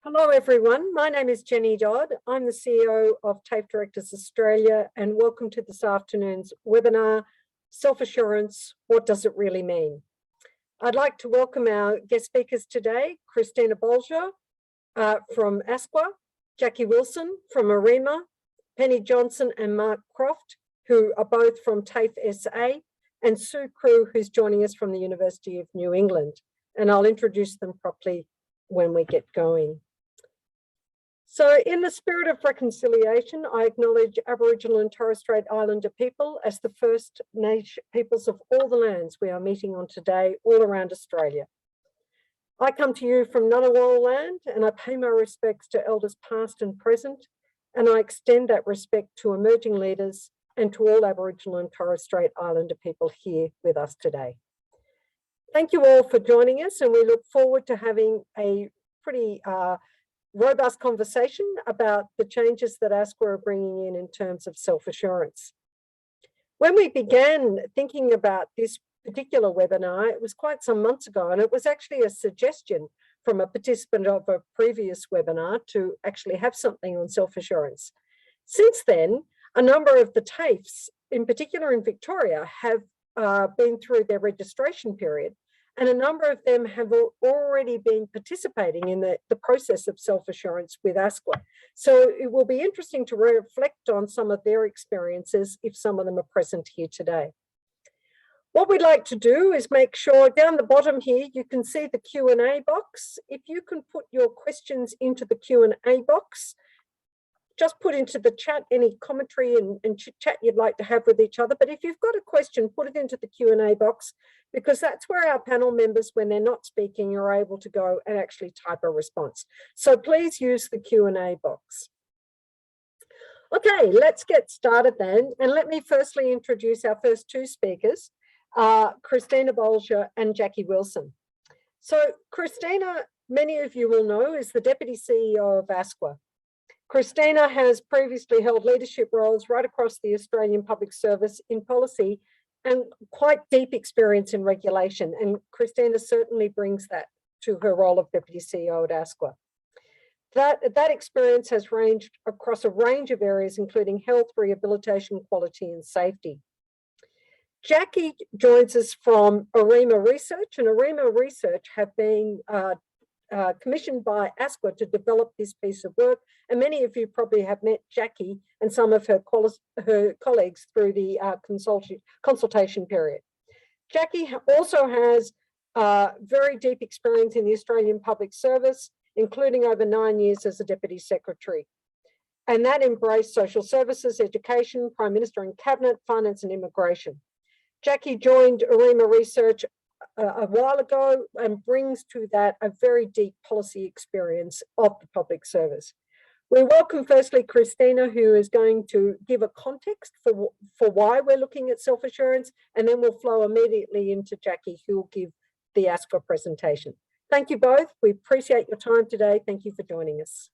Hello everyone, my name is Jenny Dodd. I'm the CEO of TAFE Directors Australia and welcome to this afternoon's webinar, Self-Assurance, What Does It Really Mean? I'd like to welcome our guest speakers today, Christina Bolger from ASQA, Jackie Wilson from Arima, Penny Johnson and Mark Croft, who are both from TAFE SA, and Sue Crew, who's joining us from the University of New England. And I'll introduce them properly when we get going. So in the spirit of reconciliation, I acknowledge Aboriginal and Torres Strait Islander people as the First Nation peoples of all the lands we are meeting on today all around Australia. I come to you from Ngunnawal land and I pay my respects to elders past and present, and I extend that respect to emerging leaders and to all Aboriginal and Torres Strait Islander people here with us today. Thank you all for joining us, and we look forward to having a pretty robust conversation about the changes that ASQA are bringing in terms of self-assurance. When we began thinking about this particular webinar, it was quite some months ago, and it was actually a suggestion from a participant of a previous webinar to actually have something on self-assurance. Since then, a number of the TAFEs, in particular in Victoria, have been through their registration period, and a number of them have already been participating in the process of self-assurance with ASQA. So it will be interesting to reflect on some of their experiences if some of them are present here today. What we'd like to do is make sure down the bottom here, you can see the Q&A box. If you can put your questions into the Q&A box, just put into the chat any commentary and chat you'd like to have with each other. But if you've got a question, put it into the Q&A box, because that's where our panel members, when they're not speaking, are able to go and actually type a response. So please use the Q&A box. Okay, let's get started then. And let me firstly introduce our first two speakers, Christina Bolger and Jackie Wilson. So Christina, many of you will know, is the Deputy CEO of ASQA. Christina has previously held leadership roles right across the Australian Public Service in policy and quite deep experience in regulation. And Christina certainly brings that to her role of Deputy CEO at ASQA. That experience has ranged across a range of areas, including health, rehabilitation, quality and safety. Jackie joins us from Arima Research, and Arima Research have been commissioned by ASQA to develop this piece of work. And many of you probably have met Jackie and some of her colleagues through the consultation period. Jackie also has very deep experience in the Australian Public Service, including over 9 years as a Deputy Secretary. And that embraced social services, education, Prime Minister and Cabinet, finance and immigration. Jackie joined Arima Research a while ago and brings to that a very deep policy experience of the public service. We welcome firstly Christina, who is going to give a context for why we're looking at self-assurance, and then we'll flow immediately into Jackie, who will give the ASQA presentation. Thank you both. We appreciate your time today. Thank you for joining us.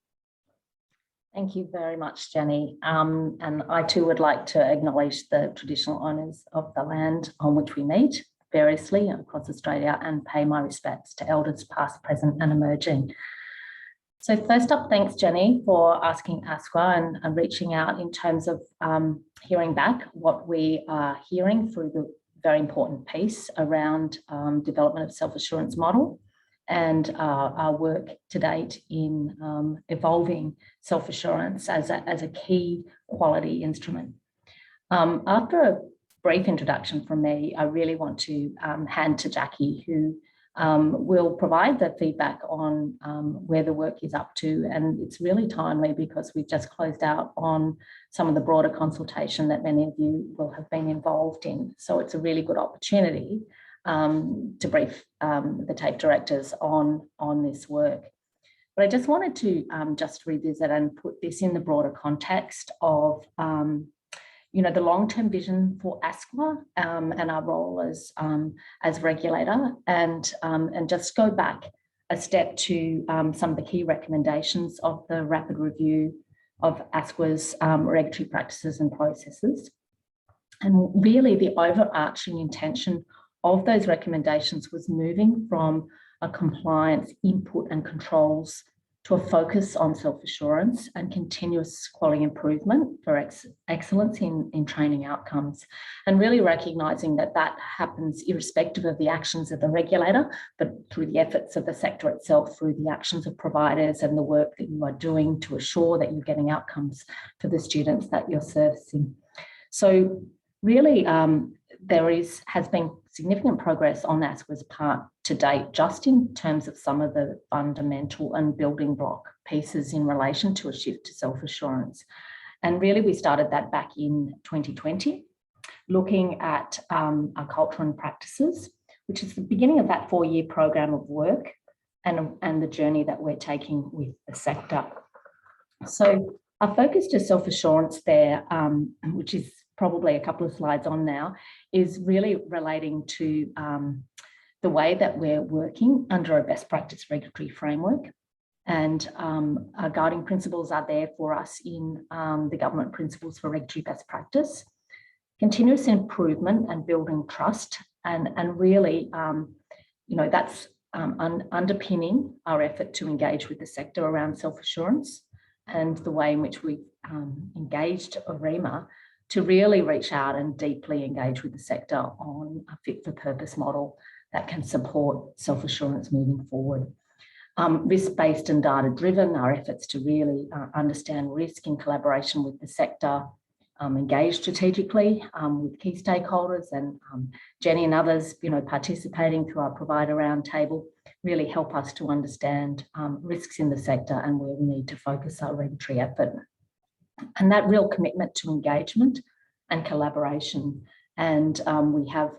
Thank you very much, Jenny. And I too would like to acknowledge the traditional owners of the land on which we meet variously across Australia and pay my respects to elders past, present and emerging. So first up, thanks Jenny for asking ASQA and reaching out in terms of hearing back what we are hearing through the very important piece around development of self-assurance model and our work to date in evolving self-assurance as a key quality instrument. After a brief introduction from me, I really want to hand to Jackie, who will provide the feedback on where the work is up to. And it's really timely because we've just closed out on some of the broader consultation that many of you will have been involved in. So it's a really good opportunity to brief the TAFE directors on this work. But I just wanted to just revisit and put this in the broader context of the long-term vision for ASQA and our role as regulator, and just go back a step to some of the key recommendations of the rapid review of ASQA's regulatory practices and processes. And really the overarching intention of those recommendations was moving from a compliance input and controls to a focus on self-assurance and continuous quality improvement for excellence in training outcomes, and really recognising that that happens irrespective of the actions of the regulator, but through the efforts of the sector itself, through the actions of providers and the work that you are doing to assure that you're getting outcomes for the students that you're servicing. So really, has been significant progress on ASQA's part to date, just in terms of some of the fundamental and building block pieces in relation to a shift to self-assurance. And really, we started that back in 2020, looking at our culture and practices, which is the beginning of that 4-year program of work and the journey that we're taking with the sector. So our focus to self-assurance there, which is probably a couple of slides on now, is really relating to the way that we're working under a best practice regulatory framework. And our guiding principles are there for us in the government principles for regulatory best practice, continuous improvement and building trust. And really, that's underpinning our effort to engage with the sector around self-assurance, and the way in which we engaged Arima to really reach out and deeply engage with the sector on a fit-for-purpose model that can support self-assurance moving forward. Risk-based and data-driven, our efforts to really understand risk in collaboration with the sector, engage strategically with key stakeholders, and Jenny and others, participating through our provider roundtable, really help us to understand risks in the sector and where we need to focus our regulatory effort. And that real commitment to engagement and collaboration. And we have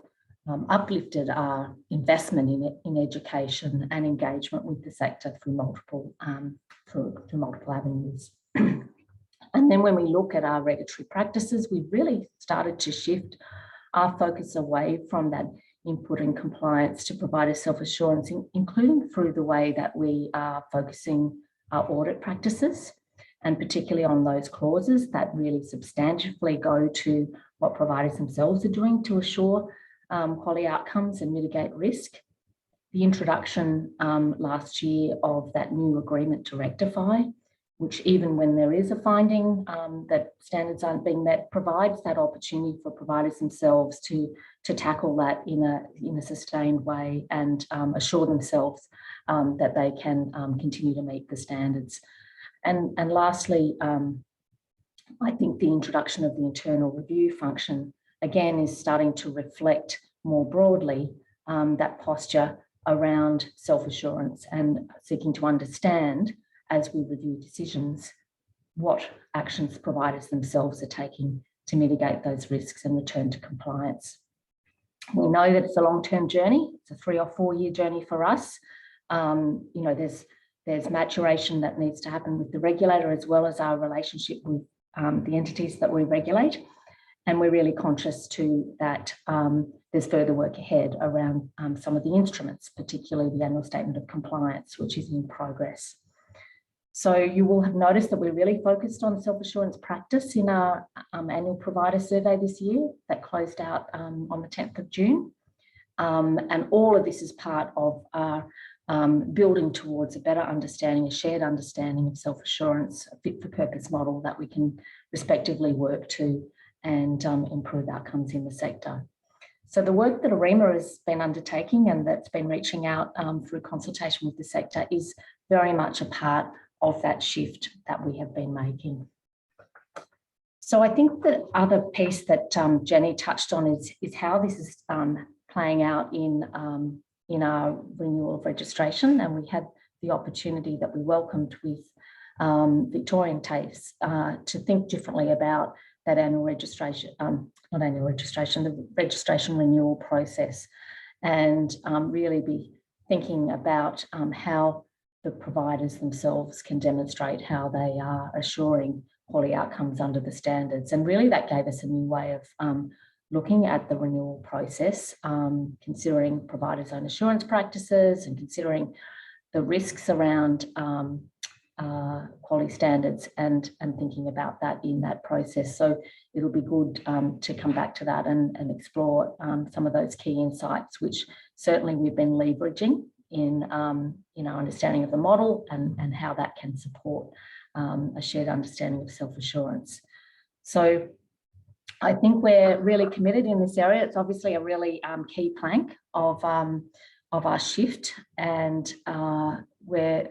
uplifted our investment in education and engagement with the sector through multiple avenues. And then when we look at our regulatory practices, we've really started to shift our focus away from that input and compliance to provider self-assurance, including through the way that we are focusing our audit practices, and particularly on those clauses that really substantively go to what providers themselves are doing to assure quality outcomes and mitigate risk. The introduction last year of that new agreement to rectify, which even when there is a finding that standards aren't being met, provides that opportunity for providers themselves to tackle that in a sustained way and assure themselves that they can continue to meet the standards. And lastly, I think the introduction of the internal review function, again, is starting to reflect more broadly that posture around self-assurance and seeking to understand, as we review decisions, what actions providers themselves are taking to mitigate those risks and return to compliance. We know that it's a long-term journey. It's a 3 or 4 year journey for us. There's maturation that needs to happen with the regulator, as well as our relationship with the entities that we regulate. And we're really conscious too that there's further work ahead around some of the instruments, particularly the annual statement of compliance, which is in progress. So you will have noticed that we're really focused on self-assurance practice in our annual provider survey this year that closed out on the 10th of June. And all of this is part of our building towards a better understanding, a shared understanding of self-assurance, a fit-for-purpose model that we can respectively work to and improve outcomes in the sector. So the work that Arima has been undertaking and that's been reaching out through consultation with the sector is very much a part of that shift that we have been making. So I think the other piece that Jenny touched on is how this is playing out in our renewal of registration, and we had the opportunity that we welcomed with Victorian TAFEs to think differently about that annual registration, the registration renewal process, and really be thinking about how the providers themselves can demonstrate how they are assuring quality outcomes under the standards. And really that gave us a new way of looking at the renewal process, considering providers' own assurance practices and considering the risks around quality standards and thinking about that in that process. So it'll be good to come back to that and explore some of those key insights, which certainly we've been leveraging in understanding of the model and how that can support a shared understanding of self-assurance. So I think we're really committed in this area. It's obviously a really key plank of our shift, and we're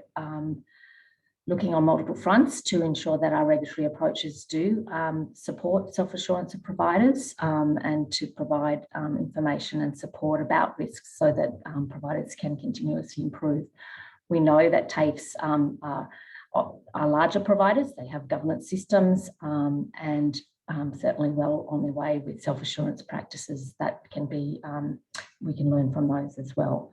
looking on multiple fronts to ensure that our regulatory approaches do support self-assurance of providers and to provide information and support about risks so that providers can continuously improve. We know that TAFEs are larger providers. They have governance systems and certainly well on their way with self-assurance practices that can be, we can learn from those as well.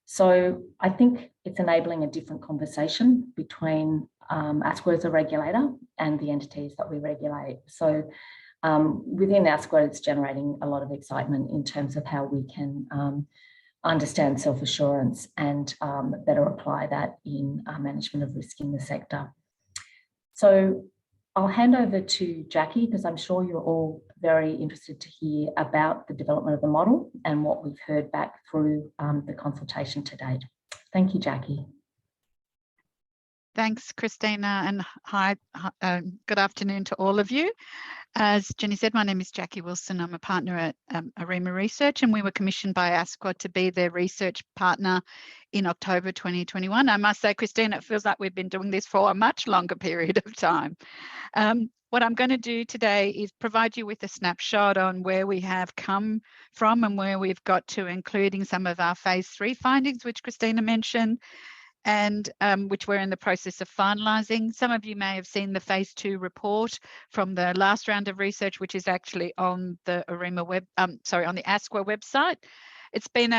So I think it's enabling a different conversation between ASQA as a regulator and the entities that we regulate. So within ASQA, it's generating a lot of excitement in terms of how we can understand self-assurance and better apply that in management of risk in the sector. So I'll hand over to Jackie, because I'm sure you're all very interested to hear about the development of the model and what we've heard back through the consultation to date. Thank you, Jackie. Thanks, Christina, and hi, good afternoon to all of you. As Jenny said, my name is Jackie Wilson. I'm a partner at Arima Research, and we were commissioned by ASQA to be their research partner in October 2021. I must say, Christina, it feels like we've been doing this for a much longer period of time. What I'm going to do today is provide you with a snapshot on where we have come from and where we've got to, including some of our phase 3 findings, which Christina mentioned, and which we're in the process of finalising. Some of you may have seen the phase 2 report from the last round of research, which is actually on the Arima on the ASQA website. It's been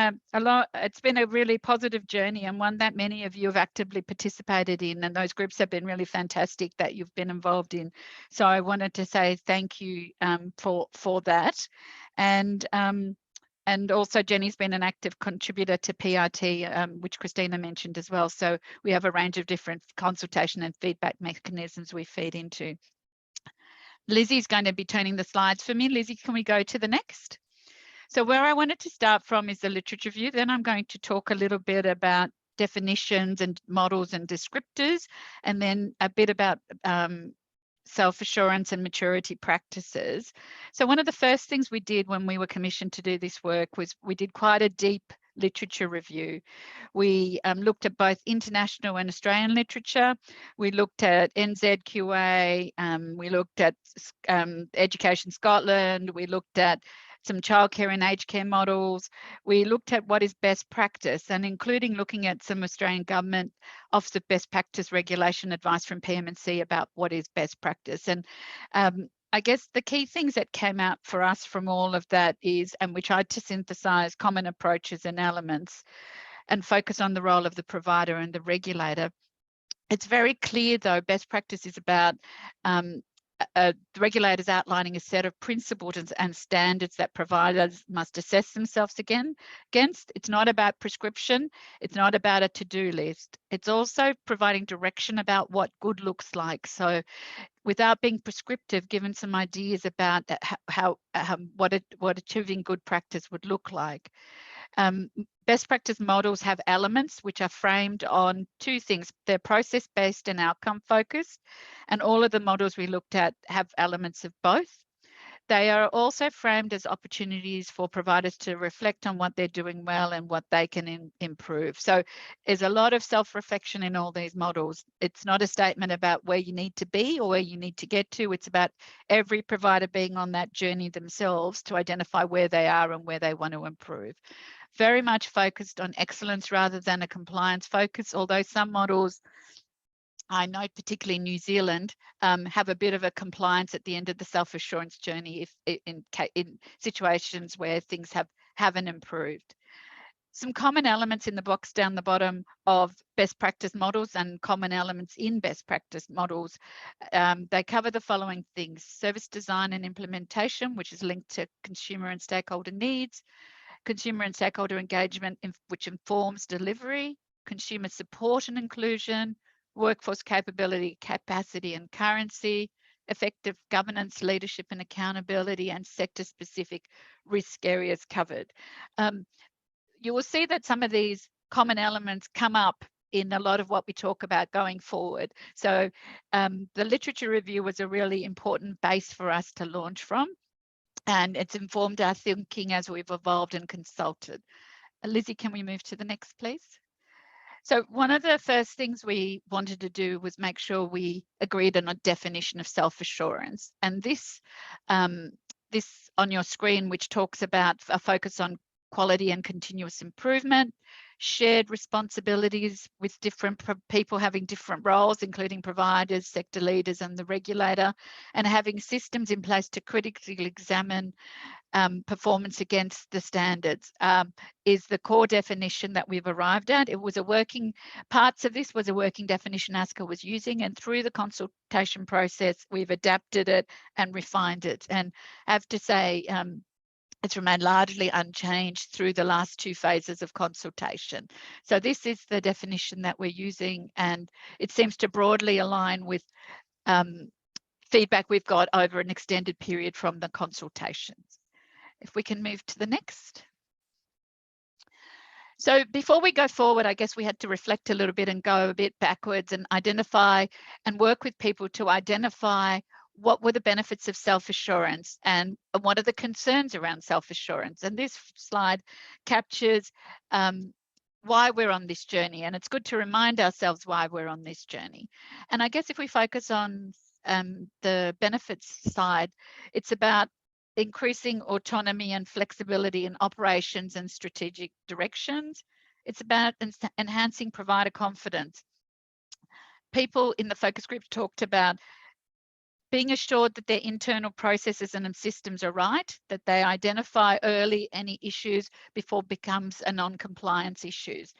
it's been a really positive journey, and one that many of you have actively participated in, and those groups have been really fantastic that you've been involved in. So I wanted to say thank you for that. And also Jenny's been an active contributor to PRT, which Christina mentioned as well. So we have a range of different consultation and feedback mechanisms we feed into. Lizzie's going to be turning the slides for me. Lizzie, can we go to the next? So where I wanted to start from is the literature review. Then I'm going to talk a little bit about definitions and models and descriptors, and then a bit about self-assurance and maturity practices. So one of the first things we did when we were commissioned to do this work was we did quite a deep literature review. We looked at both international and Australian literature. We looked at NZQA, we looked at Education Scotland, we looked at some childcare and aged care models. We looked at what is best practice, and including looking at some Australian Government Office of Best Practice regulation advice from PM&C about what is best practice. And I guess the key things that came out for us from all of that is, and we tried to synthesize common approaches and elements and focus on the role of the provider and the regulator. It's very clear though, best practice is about the regulators outlining a set of principles and standards that providers must assess themselves against. It's not about prescription. It's not about a to-do list. It's also providing direction about what good looks like. So without being prescriptive, given some ideas about what achieving good practice would look like. Best practice models have elements which are framed on two things. They're process-based and outcome-focused, and all of the models we looked at have elements of both. They are also framed as opportunities for providers to reflect on what they're doing well and what they can improve. So there's a lot of self-reflection in all these models. It's not a statement about where you need to be or where you need to get to. It's about every provider being on that journey themselves to identify where they are and where they want to improve. Very much focused on excellence rather than a compliance focus, although some models, I know particularly New Zealand, have a bit of a compliance at the end of the self-assurance journey if in situations where things haven't improved. Some common elements in the box down the bottom of best practice models and common elements in best practice models. They cover the following things: service design and implementation, which is linked to consumer and stakeholder needs, consumer and stakeholder engagement, which informs delivery, consumer support and inclusion, workforce capability, capacity and currency, effective governance, leadership and accountability, and sector-specific risk areas covered. You will see that some of these common elements come up in a lot of what we talk about going forward. So the literature review was a really important base for us to launch from, and it's informed our thinking as we've evolved and consulted. Lizzie, can we move to the next, please? So one of the first things we wanted to do was make sure we agreed on a definition of self-assurance. And this on your screen, which talks about a focus on quality and continuous improvement, shared responsibilities with different people having different roles, including providers, sector leaders, and the regulator, and having systems in place to critically examine performance against the standards is the core definition that we've arrived at. It was parts of this was a working definition ASCA was using, and through the consultation process, we've adapted it and refined it. And I have to say, it's remained largely unchanged through the last 2 phases of consultation. So this is the definition that we're using, and it seems to broadly align with feedback we've got over an extended period from the consultations. If we can move to the next. So before we go forward, I guess we had to reflect a little bit and go a bit backwards and identify and work with people to identify what were the benefits of self-assurance and what are the concerns around self-assurance. And this slide captures why we're on this journey. And it's good to remind ourselves why we're on this journey. And I guess if we focus on the benefits side, it's about increasing autonomy and flexibility in operations and strategic directions. It's about enhancing provider confidence. People in the focus group talked about being assured that their internal processes and systems are right, that they identify early any issues before it becomes a non-compliance issues.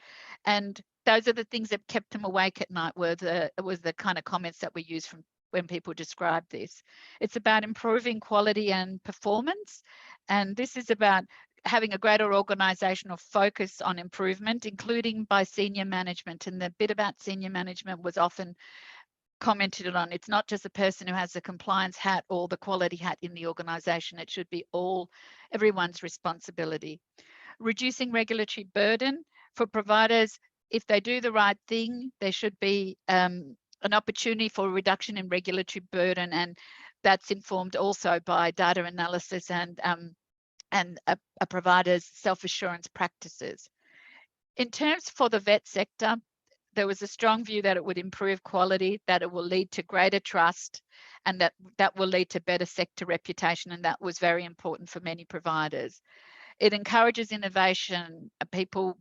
And those are the things that kept them awake at night was the kind of comments that we use from when people describe this. It's about improving quality and performance. And this is about having a greater organisational focus on improvement, including by senior management. And the bit about senior management was often commented on. It's not just the person who has the compliance hat or the quality hat in the organisation. It should be everyone's responsibility. Reducing regulatory burden for providers. If they do the right thing, there should be an opportunity for a reduction in regulatory burden, and that's informed also by data analysis and a provider's self-assurance practices. In terms for the vet sector, there was a strong view that it would improve quality, that it will lead to greater trust, and that will lead to better sector reputation, and that was very important for many providers. It encourages innovation. People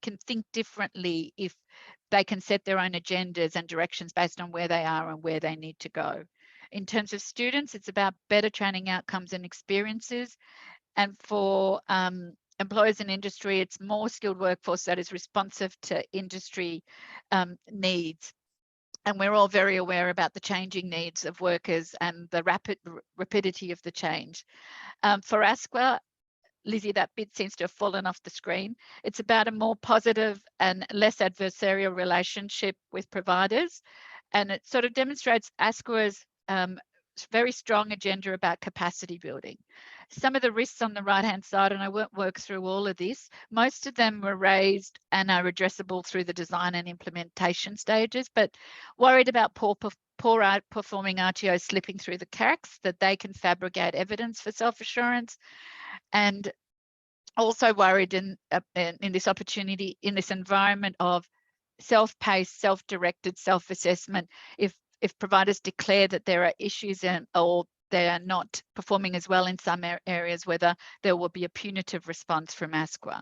can think differently if they can set their own agendas and directions based on where they are and where they need to go. In terms of students, it's about better training outcomes and experiences. And for employers in industry, it's more skilled workforce that is responsive to industry needs. And we're all very aware about the changing needs of workers and the rapidity of the change. For ASQA, Lizzie, that bit seems to have fallen off the screen. It's about a more positive and less adversarial relationship with providers. And it sort of demonstrates ASQA's very strong agenda about capacity building. Some of the risks on the right-hand side, and I won't work through all of this, most of them were raised and are addressable through the design and implementation stages, but worried about poor performing RTOs slipping through the cracks, that they can fabricate evidence for self-assurance, and also worried in this opportunity, in this environment of self-paced, self-directed self-assessment, if providers declare that there are issues or they are not performing as well in some areas, whether there will be a punitive response from ASQA.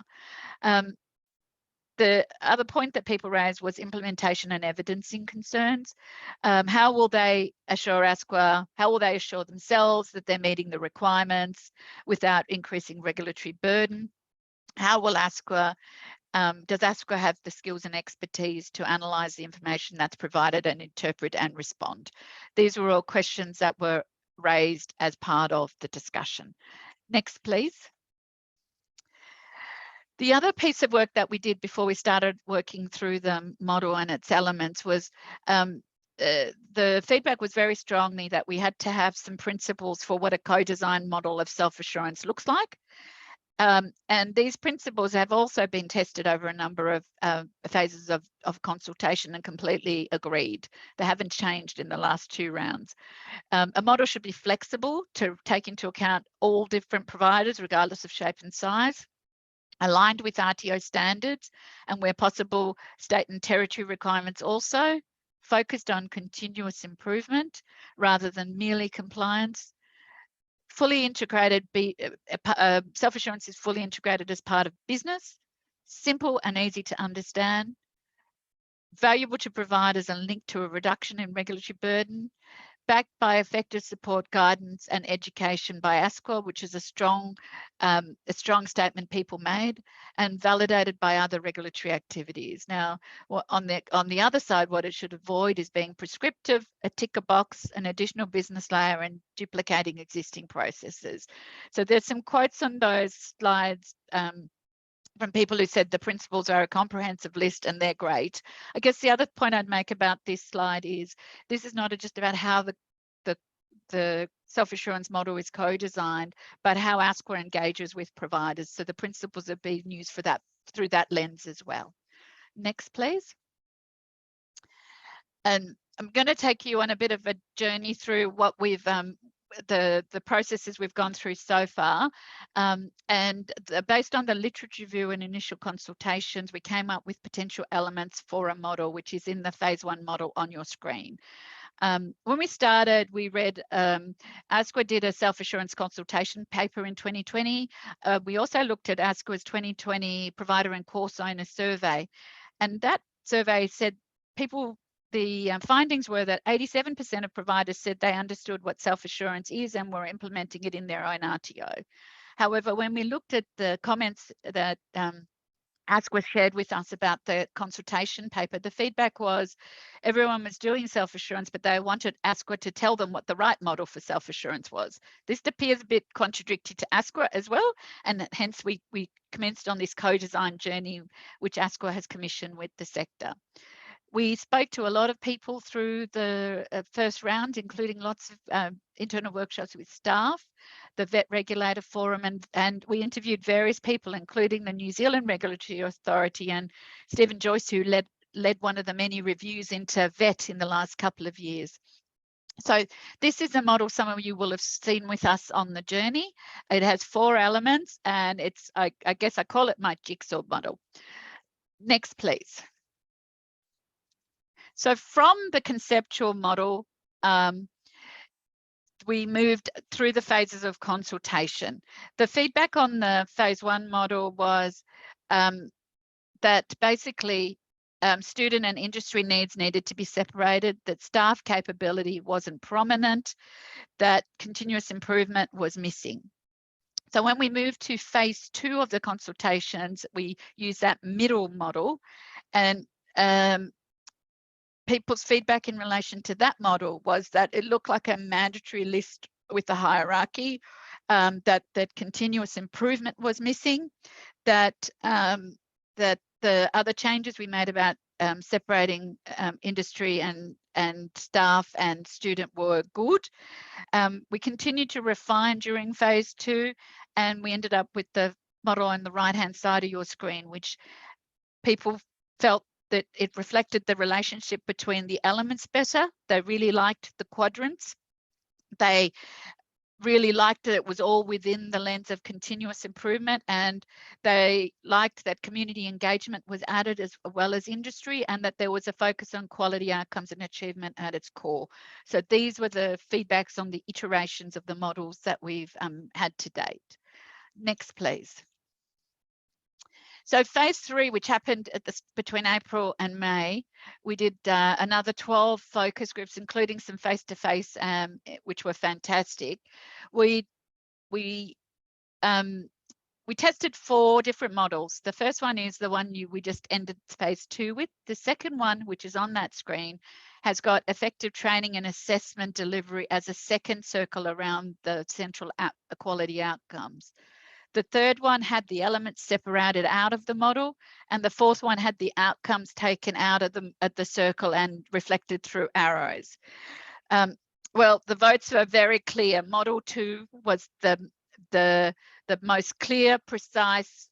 The other point that people raised was implementation and evidencing concerns. How will they assure ASQA, how will they assure themselves that they're meeting the requirements without increasing regulatory burden? How will ASQA, does ASQA have the skills and expertise to analyse the information that's provided and interpret and respond? These were all questions that were raised as part of the discussion. Next, please. The other piece of work that we did before we started working through the model and its elements was the feedback was very strongly that we had to have some principles for what a co-design model of self-assurance looks like. And these principles have also been tested over a number of phases of consultation and completely agreed. They haven't changed in the last 2 rounds. A model should be flexible to take into account all different providers, regardless of shape and size, aligned with RTO standards, and where possible, state and territory requirements also, focused on continuous improvement rather than merely compliance. Fully integrated, self-assurance is fully integrated as part of business, simple and easy to understand, valuable to providers and linked to a reduction in regulatory burden, backed by effective support, guidance and education by ASQA, which is a strong statement people made, and validated by other regulatory activities. Now, on the other side, what it should avoid is being prescriptive, a ticker box, an additional business layer, and duplicating existing processes. So there's some quotes on those slides from people who said the principles are a comprehensive list and they're great. I guess the other point I'd make about this slide is this is not just about how the self-assurance model is co-designed, but how ASQA engages with providers. So the principles are being used for that through that lens as well. Next, please. And I'm going to take you on a bit of a journey through what we've the processes we've gone through so far, based on the literature review and initial consultations, we came up with potential elements for a model, which is in the phase 1 model on your screen. When we started, we read ASQA did a self-assurance consultation paper in 2020. We also looked at ASQA's 2020 provider and course owner survey, and that survey said the findings were that 87% of providers said they understood what self-assurance is and were implementing it in their own RTO. However, when we looked at the comments that ASQA shared with us about the consultation paper, the feedback was everyone was doing self-assurance, but they wanted ASQA to tell them what the right model for self-assurance was. This appears a bit contradictory to ASQA as well, and hence we commenced on this co-design journey, which ASQA has commissioned with the sector. We spoke to a lot of people through the first round, including lots of internal workshops with staff, the Vet Regulator Forum, and we interviewed various people, including the New Zealand Regulatory Authority and Stephen Joyce, who led one of the many reviews into vet in the last couple of years. So this is a model some of you will have seen with us on the journey. It has 4 elements, and it's, I guess I call it my jigsaw model. Next, please. So from the conceptual model, we moved through the phases of consultation. The feedback on the phase 1 model was that basically student and industry needs needed to be separated, that staff capability wasn't prominent, that continuous improvement was missing. So when we moved to phase 2 of the consultations, we used that middle model, and people's feedback in relation to that model was that it looked like a mandatory list with a hierarchy, that continuous improvement was missing, that the other changes we made about separating industry and staff and student were good. We continued to refine during phase 2, and we ended up with the model on the right-hand side of your screen, which people felt that it reflected the relationship between the elements better. They really liked the quadrants. They really liked that it was all within the lens of continuous improvement, and they liked that community engagement was added as well as industry, and that there was a focus on quality outcomes and achievement at its core. So these were the feedbacks on the iterations of the models that we've had to date. Next, please. So phase 3, which happened between April and May, we did another 12 focus groups, including some face-to-face, which were fantastic. We tested 4 different models. The first one is the one we just ended phase 2 with. The second one, which is on that screen, has got effective training and assessment delivery as a second circle around the central quality outcomes. The third one had the elements separated out of the model, and the fourth one had the outcomes taken out of the circle and reflected through arrows. Well, the votes were very clear. Model 2 was the the most clear, precise,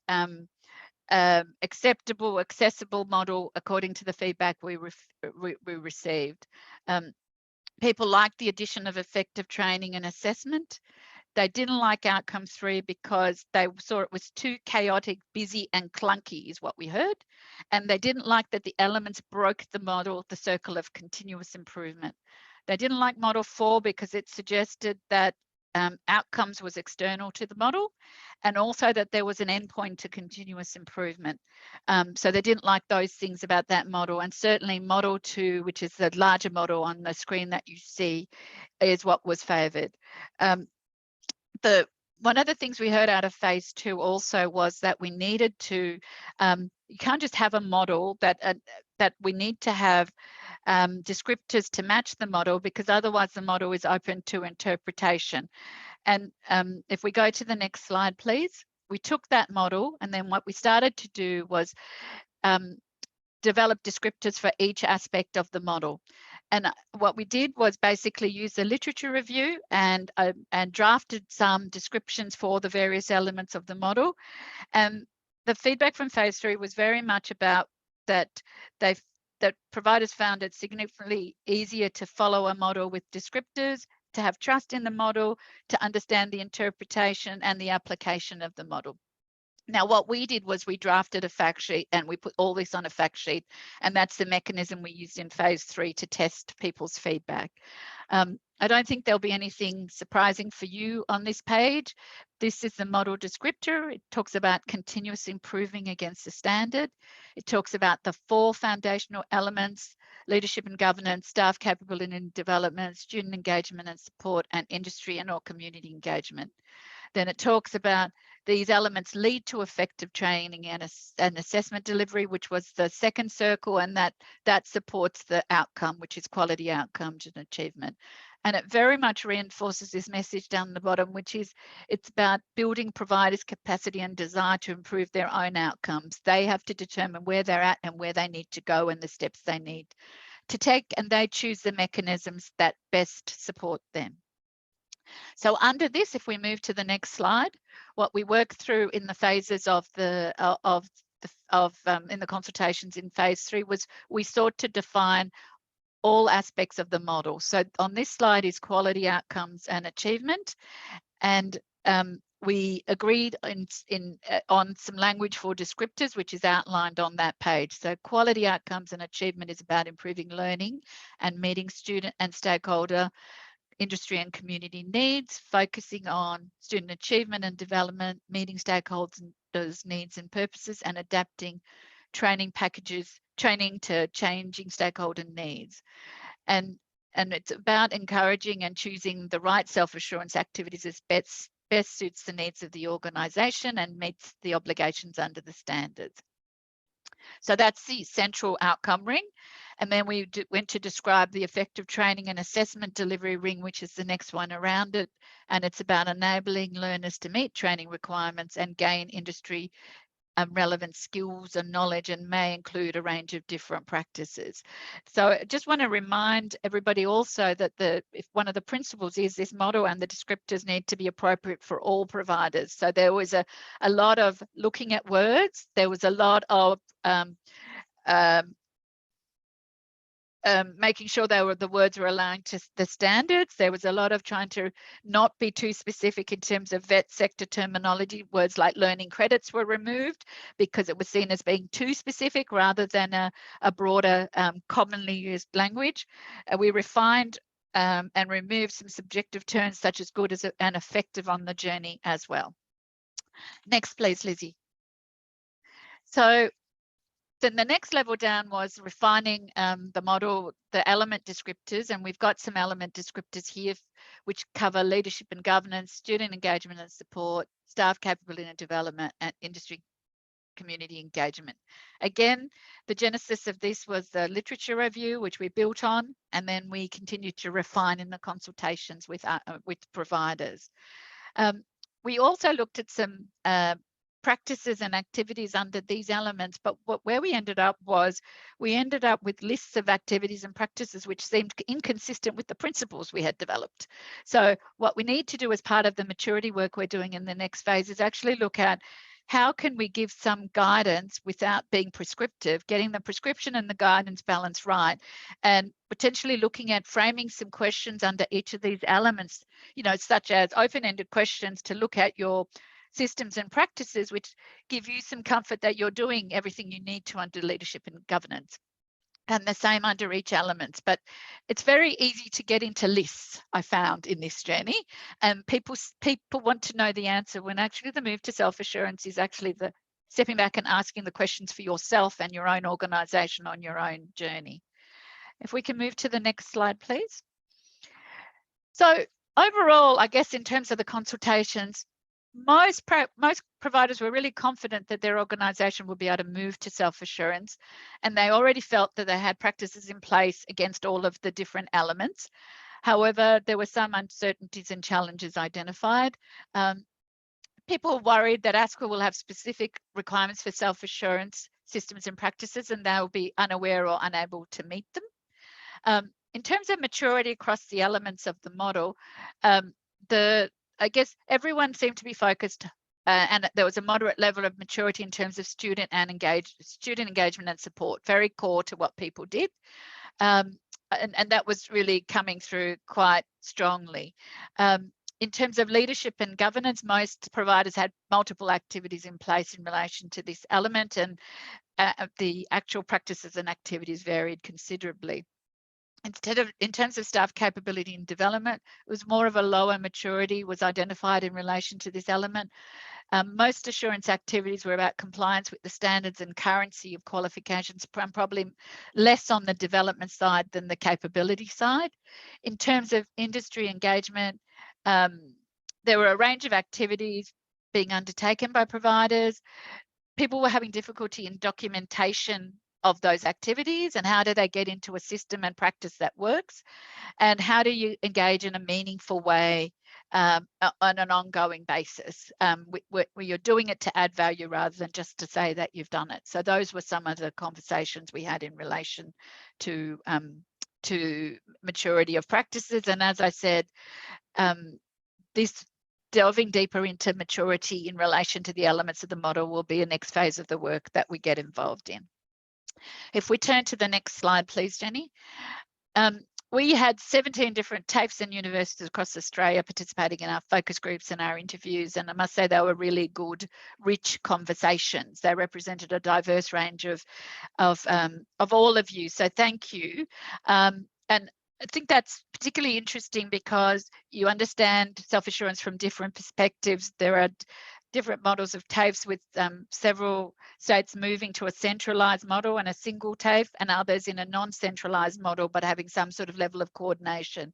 acceptable, accessible model according to the feedback we received. People liked the addition of effective training and assessment. They didn't like outcome 3 because they saw it was too chaotic, busy and clunky is what we heard. And they didn't like that the elements broke the model, the circle of continuous improvement. They didn't like model 4 because it suggested that outcomes was external to the model, and also that there was an endpoint to continuous improvement. So they didn't like those things about that model. And certainly model 2, which is the larger model on the screen that you see, is what was favoured. One of the things we heard out of phase 2 also was that we needed to, you can't just have a model that we need to have descriptors to match the model, because otherwise the model is open to interpretation. And if we go to the next slide, please. We took that model, and then what we started to do was develop descriptors for each aspect of the model. And what we did was basically use the literature review and drafted some descriptions for the various elements of the model. And the feedback from phase 3 was very much about that that providers found it significantly easier to follow a model with descriptors, to have trust in the model, to understand the interpretation and the application of the model. Now, what we did was we drafted a fact sheet, and we put all this on a fact sheet, and that's the mechanism we used in phase 3 to test people's feedback. I don't think there'll be anything surprising for you on this page. This is the model descriptor. It talks about continuous improving against the standard. It talks about the 4 foundational elements: leadership and governance, staff capability and development, student engagement and support, and industry and or community engagement. Then it talks about these elements lead to effective training and assessment delivery, which was the second circle, and that supports the outcome, which is quality outcomes and achievement. And it very much reinforces this message down the bottom, which is it's about building providers' capacity and desire to improve their own outcomes. They have to determine where they're at and where they need to go and the steps they need to take, and they choose the mechanisms that best support them. So under this, if we move to the next slide, what we work through in the phases of in the consultations in phase 3 was we sought to define all aspects of the model. So on this slide is quality outcomes and achievement, and we agreed on some language for descriptors, which is outlined on that page. So quality outcomes and achievement is about improving learning and meeting student and stakeholder, industry and community needs, focusing on student achievement and development, meeting stakeholders' needs and purposes, and adapting training packages, training to changing stakeholder needs. And it's about encouraging and choosing the right self-assurance activities as best suits the needs of the organisation and meets the obligations under the standards. So that's the central outcome ring. And then we went to describe the effective training and assessment delivery ring, which is the next one around it. And it's about enabling learners to meet training requirements and gain industry relevant skills and knowledge, and may include a range of different practices. So I just want to remind everybody also that if one of the principles is this model and the descriptors need to be appropriate for all providers. So there was a lot of looking at words. There was a lot of making sure the words were aligned to the standards. There was a lot of trying to not be too specific in terms of vet sector terminology. Words like learning credits were removed because it was seen as being too specific rather than a broader commonly used language. We refined and removed some subjective terms such as good and effective on the journey as well. Next, please, Lizzie. So then the next level down was refining the model, the element descriptors, and we've got some element descriptors here which cover leadership and governance, student engagement and support, staff capability and development, and industry community engagement. Again, the genesis of this was the literature review, which we built on, and then we continued to refine in the consultations with providers. We also looked at some practices and activities under these elements, but where we ended up was we ended up with lists of activities and practices which seemed inconsistent with the principles we had developed. So what we need to do as part of the maturity work we're doing in the next phase is actually look at how can we give some guidance without being prescriptive, getting the prescription and the guidance balance right, and potentially looking at framing some questions under each of these elements, you know, such as open-ended questions to look at your systems and practices, which give you some comfort that you're doing everything you need to under leadership and governance. And the same under each element. But it's very easy to get into lists, I found in this journey, and people want to know the answer when actually the move to self-assurance is actually the stepping back and asking the questions for yourself and your own organisation on your own journey. If we can move to the next slide, please. So overall, I guess in terms of the consultations, most providers were really confident that their organisation would be able to move to self-assurance, and they already felt that they had practices in place against all of the different elements. However, there were some uncertainties and challenges identified. People are worried that ASQA will have specific requirements for self-assurance systems and practices, and they'll be unaware or unable to meet them. In terms of maturity across the elements of the model, I guess everyone seemed to be focused, and there was a moderate level of maturity in terms of student engagement and support, very core to what people did. And that was really coming through quite strongly. In terms of leadership and governance, most providers had multiple activities in place in relation to this element, and the actual practices and activities varied considerably. In terms of staff capability and development, it was more of a lower maturity was identified in relation to this element. Most assurance activities were about compliance with the standards and currency of qualifications, probably less on the development side than the capability side. In terms of industry engagement, there were a range of activities being undertaken by providers. People were having difficulty in documentation of those activities, and how do they get into a system and practice that works, and how do you engage in a meaningful way on an ongoing basis where you're doing it to add value rather than just to say that you've done it. So those were some of the conversations we had in relation to maturity of practices. And as I said, this delving deeper into maturity in relation to the elements of the model will be a next phase of the work that we get involved in. If we turn to the next slide, please, Jenny. We had 17 different TAFEs and universities across Australia participating in our focus groups and our interviews, and I must say they were really good, rich conversations. They represented a diverse range of all of you, so thank you. And I think that's particularly interesting because you understand self-assurance from different perspectives. There are different models of TAFEs with several states moving to a centralised model and a single TAFE, and others in a non-centralised model but having some sort of level of coordination.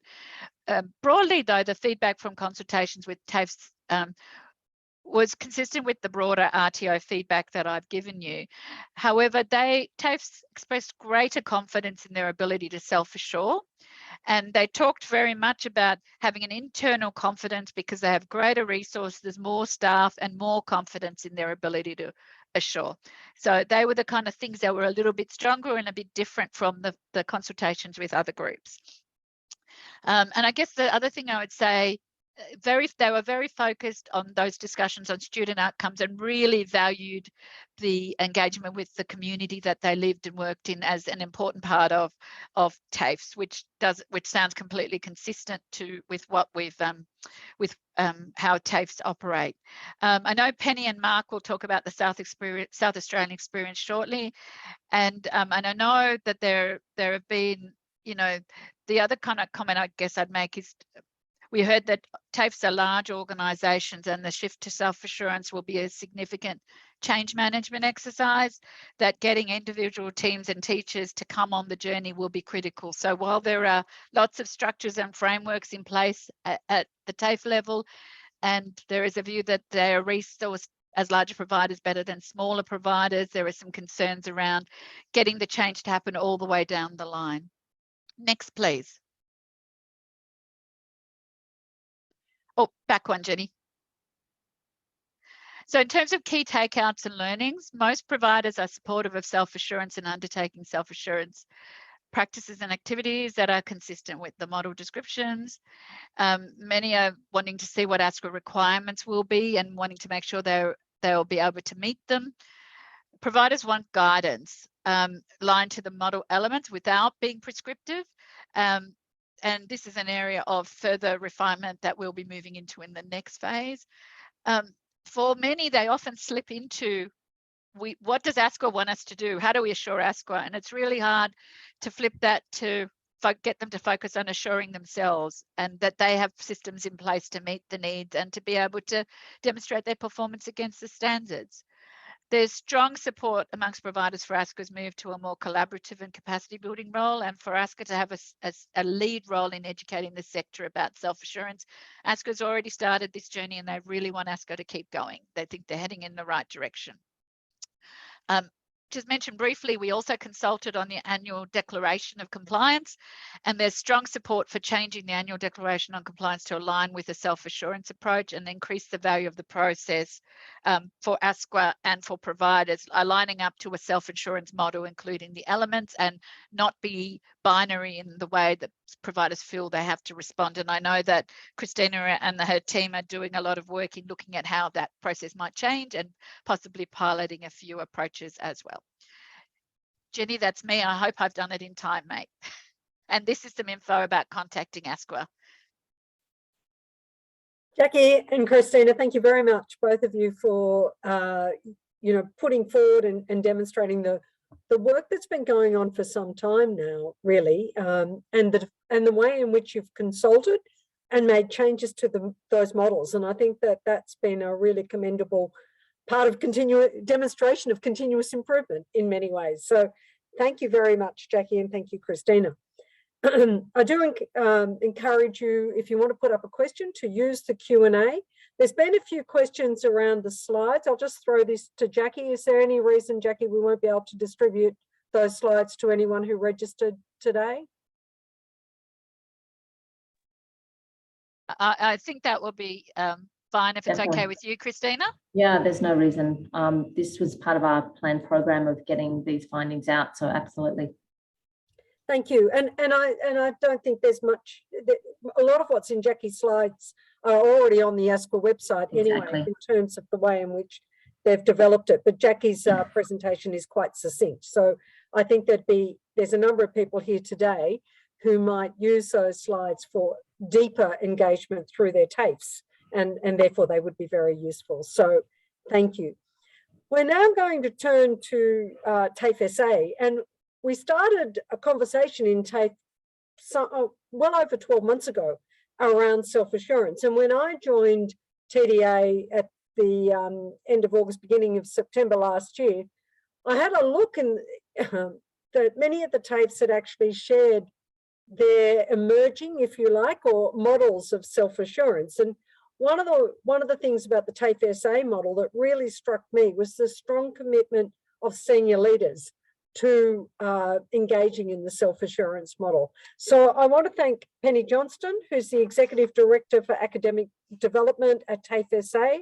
Broadly though, the feedback from consultations with TAFEs was consistent with the broader RTO feedback that I've given you. However, TAFEs expressed greater confidence in their ability to self-assure, and they talked very much about having an internal confidence because they have greater resources, more staff, and more confidence in their ability to assure. So they were the kind of things that were a little bit stronger and a bit different from the consultations with other groups. And I guess the other thing I would say, they were very focused on those discussions on student outcomes and really valued the engagement with the community that they lived and worked in as an important part of TAFEs, which sounds completely consistent with what we've how TAFEs operate. I know Penny and Mark will talk about the South Australian experience shortly, and I know that there have been, you know, the other kind of comment I guess I'd make is we heard that TAFEs are large organisations and the shift to self-assurance will be a significant change management exercise, that getting individual teams and teachers to come on the journey will be critical. So while there are lots of structures and frameworks in place at the TAFE level, and there is a view that they are resourced as larger providers better than smaller providers, there are some concerns around getting the change to happen all the way down the line. Next, please. Oh, back one, Jenny. So in terms of key takeouts and learnings, most providers are supportive of self-assurance and undertaking self-assurance practices and activities that are consistent with the model descriptions. Many are wanting to see what ASQA requirements will be and wanting to make sure they'll be able to meet them. Providers want guidance aligned to the model elements without being prescriptive. And this is an area of further refinement that we'll be moving into in the next phase. For many, they often slip into, what does ASQA want us to do? How do we assure ASQA? And it's really hard to flip that to get them to focus on assuring themselves and that they have systems in place to meet the needs and to be able to demonstrate their performance against the standards. There's strong support amongst providers for ASQA's move to a more collaborative and capacity building role, and for ASQA to have a lead role in educating the sector about self-assurance. ASQA's already started this journey and they really want ASQA to keep going. They think they're heading in the right direction. Just mentioned briefly, we also consulted on the annual declaration of compliance, and there's strong support for changing the annual declaration on compliance to align with a self-assurance approach and increase the value of the process for ASQA and for providers, aligning up to a self-assurance model, including the elements, and not be binary in the way that providers feel they have to respond. And I know that Christina and her team are doing a lot of work in looking at how that process might change and possibly piloting a few approaches as well. Jenny, that's me. I hope I've done it in time, mate. And this is some info about contacting ASQA. Jackie and Christina, thank you very much, both of you, for putting forward and demonstrating the work that's been going on for some time now, really, and the way in which you've consulted and made changes to those models. And I think that that's been a really commendable part of demonstration of continuous improvement in many ways. So thank you very much, Jackie, and thank you, Christina. I do encourage you, if you want to put up a question, to use the Q&A. There's been a few questions around the slides. I'll just throw this to Jackie. Is there any reason, Jackie, we won't be able to distribute those slides to anyone who registered today? I think that will be fine if it's Definitely. okay with you, Christina. Yeah, there's no reason. This was part of our planned program of getting these findings out, so absolutely. Thank you. And I don't think there's much, a lot of what's in Jackie's slides are already on the ASQA website anyway, in terms of the way in which they've developed it. But Jackie's presentation is quite succinct. So I think there's a number of people here today who might use those slides for deeper engagement through their TAFEs, and therefore they would be very useful. So thank you. We're now going to turn to TAFE SA, and we started a conversation in TAFE well over 12 months ago around self-assurance. And when I joined TDA at the end of August, beginning of September last year, I had a look, and that many of the TAFEs had actually shared their emerging, if you like, or models of self-assurance. And one of the things about the TAFE SA model that really struck me was the strong commitment of senior leaders to engaging in the self-assurance model. So I want to thank Penny Johnston, who's the Executive Director for Academic Development at TAFE SA.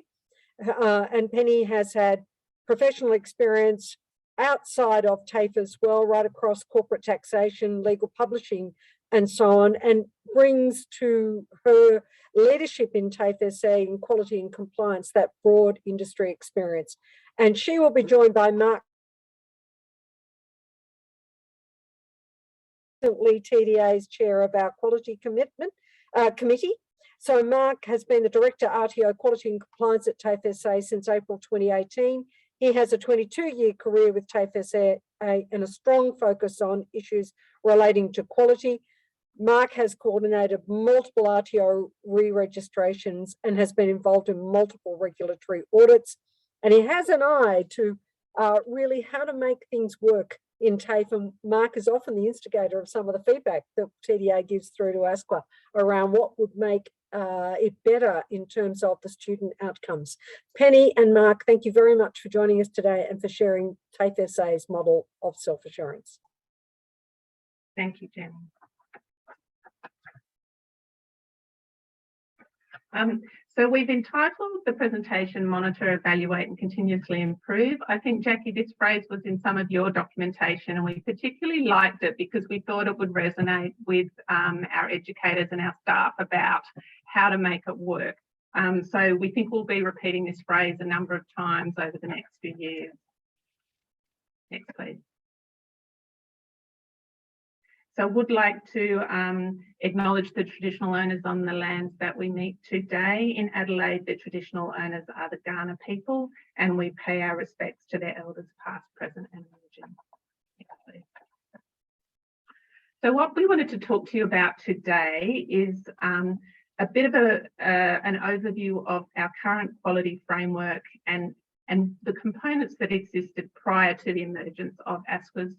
And Penny has had professional experience outside of TAFE as well, right across corporate taxation, legal publishing, and so on, and brings to her leadership in TAFE SA in quality and compliance that broad industry experience. And she will be joined by Mark, TDA's chair of our quality committee. So Mark has been the Director RTO Quality and Compliance at TAFE SA since April 2018. He has a 22-year career with TAFE SA and a strong focus on issues relating to quality. Mark has coordinated multiple RTO re-registrations and has been involved in multiple regulatory audits. And he has an eye to really how to make things work in TAFE. And Mark is often the instigator of some of the feedback that TDA gives through to ASQA around what would make it better in terms of the student outcomes. Penny and Mark, thank you very much for joining us today and for sharing TAFE SA's model of self-assurance. Thank you, Jenny. So we've entitled the presentation Monitor, Evaluate and Continuously Improve. I think, Jackie, this phrase was in some of your documentation, and we particularly liked it because we thought it would resonate with our educators and our staff about how to make it work. So we think we'll be repeating this phrase a number of times over the next few years. Next, please. So I would like to acknowledge the traditional owners on the lands that we meet today. In Adelaide, the traditional owners are the Kaurna people, and we pay our respects to their elders past, present and emerging. Next, please. So what we wanted to talk to you about today is a bit of an overview of our current quality framework and the components that existed prior to the emergence of ASQA's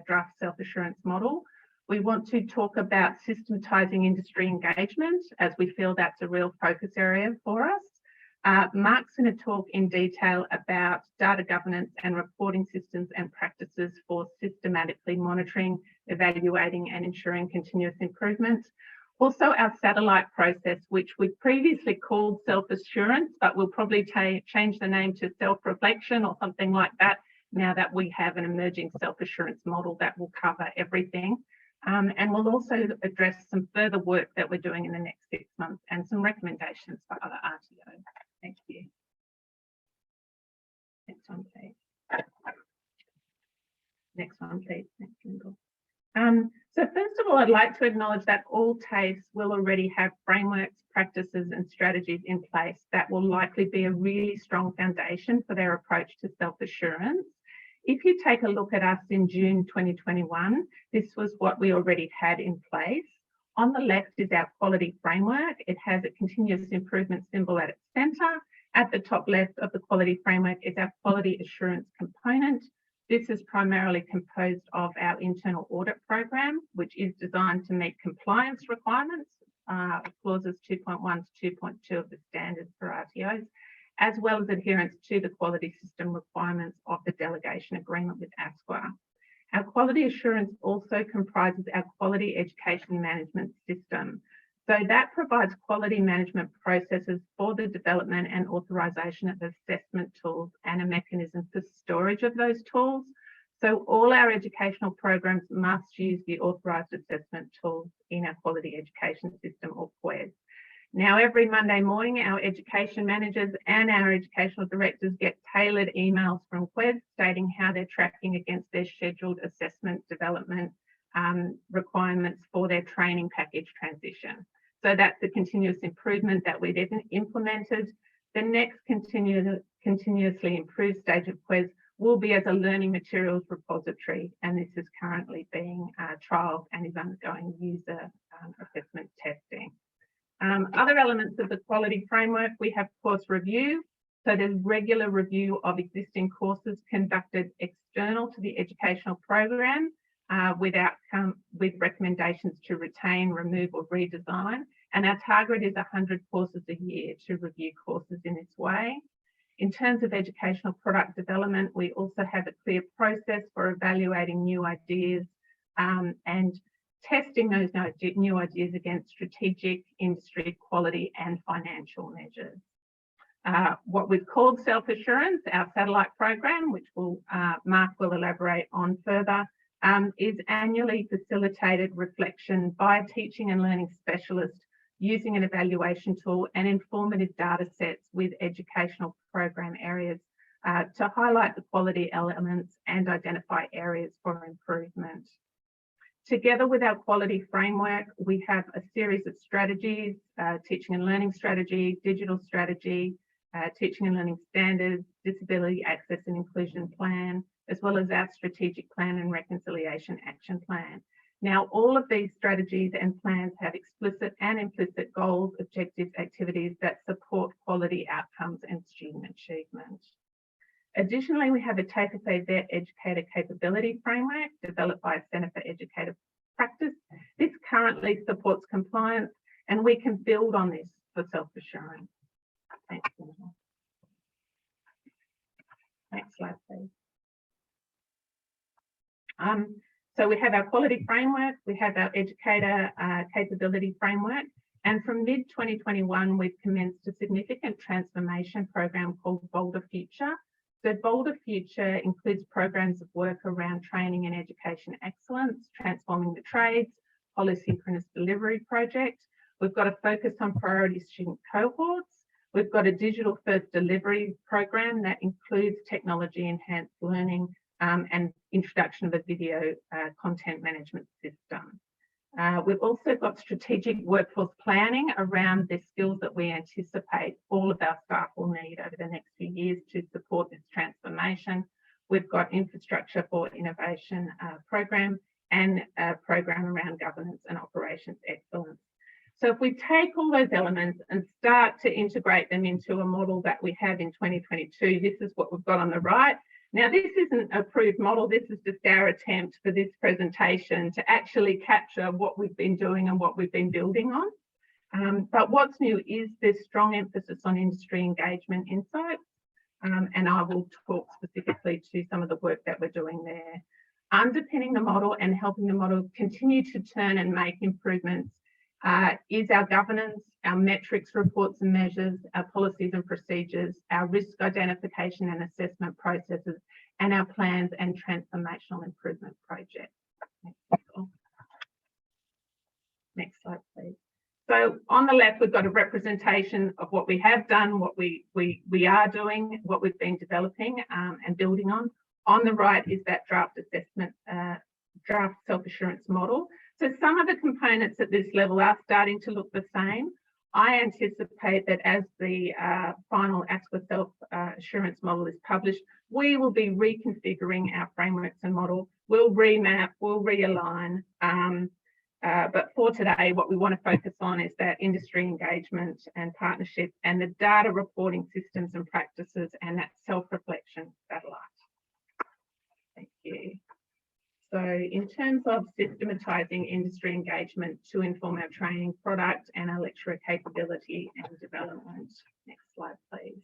draft self-assurance model. We want to talk about systematizing industry engagement, as we feel that's a real focus area for us. Mark's going to talk in detail about data governance and reporting systems and practices for systematically monitoring, evaluating and ensuring continuous improvement. Also our satellite process, which we previously called self-assurance, but we'll probably change the name to self-reflection or something like that now that we have an emerging self-assurance model that will cover everything. And we'll also address some further work that we're doing in the next 6 months and some recommendations for other RTOs. Thank you. Next one, please. Next one, please. Next Lyndall. So first of all, I'd like to acknowledge that all TAFEs will already have frameworks, practices and strategies in place that will likely be a really strong foundation for their approach to self-assurance. If you take a look at us in June 2021, this was what we already had in place. On the left is our quality framework. It has a continuous improvement symbol at its centre. At the top left of the quality framework is our quality assurance component. This is primarily composed of our internal audit program, which is designed to meet compliance requirements, clauses 2.1 to 2.2 of the standards for RTOs, as well as adherence to the quality system requirements of the delegation agreement with ASQA. Our quality assurance also comprises our quality education management system. So that provides quality management processes for the development and authorisation of assessment tools and a mechanism for storage of those tools. So all our educational programs must use the authorised assessment tools in our quality education system, or QES. Now, every Monday morning, our education managers and our educational directors get tailored emails from QES stating how they're tracking against their scheduled assessment development requirements for their training package transition. So that's the continuous improvement that we've implemented. The next continuously improved stage of QES will be as a learning materials repository, and this is currently being trialled and is undergoing user assessment testing. Other elements of the quality framework, we have course review. So there's regular review of existing courses conducted external to the educational program with recommendations to retain, remove or redesign. And our target is 100 courses a year to review courses in this way. In terms of educational product development, we also have a clear process for evaluating new ideas and testing those new ideas against strategic, industry, quality and financial measures. What we've called self-assurance, our satellite program, which Mark will elaborate on further, is annually facilitated reflection by a teaching and learning specialist using an evaluation tool and informative data sets with educational program areas to highlight the quality elements and identify areas for improvement. Together with our quality framework, we have a series of strategies, teaching and learning strategy, digital strategy, teaching and learning standards, disability access and inclusion plan, as well as our strategic plan and reconciliation action plan. Now, all of these strategies and plans have explicit and implicit goals, objectives, activities that support quality outcomes and student achievement. Additionally, we have a TAFE Educator Capability Framework developed by a Centre for Educator Practice. This currently supports compliance, and we can build on this for self-assurance. Thanks. Next slide, please. So we have our quality framework, we have our educator capability framework, And from mid-2021, we've commenced a significant transformation program called Bolder Future. So Bolder Future includes programs of work around training and education excellence, transforming the trades, policy synchronous delivery project. We've got a focus on priority student cohorts. We've got a digital first delivery program that includes technology enhanced learning and introduction of a video content management system. We've also got strategic workforce planning around the skills that we anticipate all of our staff will need over the next few years to support this transformation. We've got infrastructure for innovation program and a program around governance and operations excellence. So if we take all those elements and start to integrate them into a model that we have in 2022, this is what we've got on the right. Now, this isn't an approved model. This is just our attempt for this presentation to actually capture what we've been doing and what we've been building on. But what's new is this strong emphasis on industry engagement insights. And I will talk specifically to some of the work that we're doing there. Underpinning the model and helping the model continue to turn and make improvements is our governance, our metrics, reports and measures, our policies and procedures, our risk identification and assessment processes, and our plans and transformational improvement projects. Next slide, please. So on the left, we've got a representation of what we have done, what we are doing, what we've been developing and building on. On the right is that draft assessment, draft self-assurance model. So some of the components at this level are starting to look the same. I anticipate that as the final ASQA self-assurance model is published, we will be reconfiguring our frameworks and model. We'll remap, we'll realign. But for today, what we want to focus on is that industry engagement and partnership and the data reporting systems and practices and that self-reflection satellite. Thank you. So in terms of systematizing industry engagement to inform our training product and our lecturer capability and development. Next slide, please.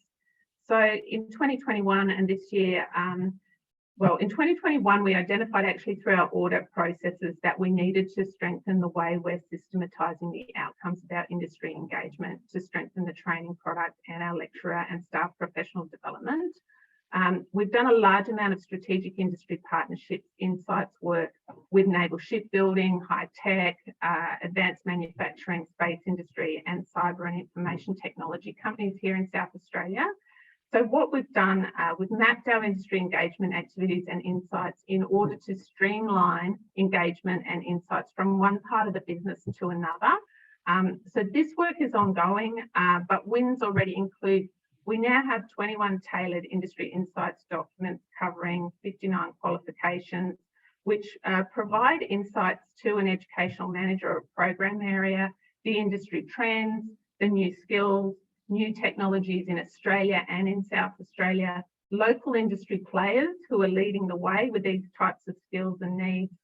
So in 2021 and this year, well, in 2021, we identified actually through our audit processes that we needed to strengthen the way we're systematizing the outcomes of our industry engagement to strengthen the training product and our lecturer and staff professional development. We've done a large amount of strategic industry partnerships, insights work with naval shipbuilding, high tech, advanced manufacturing, space industry, and cyber and information technology companies here in South Australia. So what we've done, we've mapped our industry engagement activities and insights in order to streamline engagement and insights from one part of the business to another. So this work is ongoing, but wins already include, we now have 21 tailored industry insights documents covering 59 qualifications, which provide insights to an educational manager or program area, the industry trends, the new skills, new technologies in Australia and in South Australia, local industry players who are leading the way with these types of skills and needs,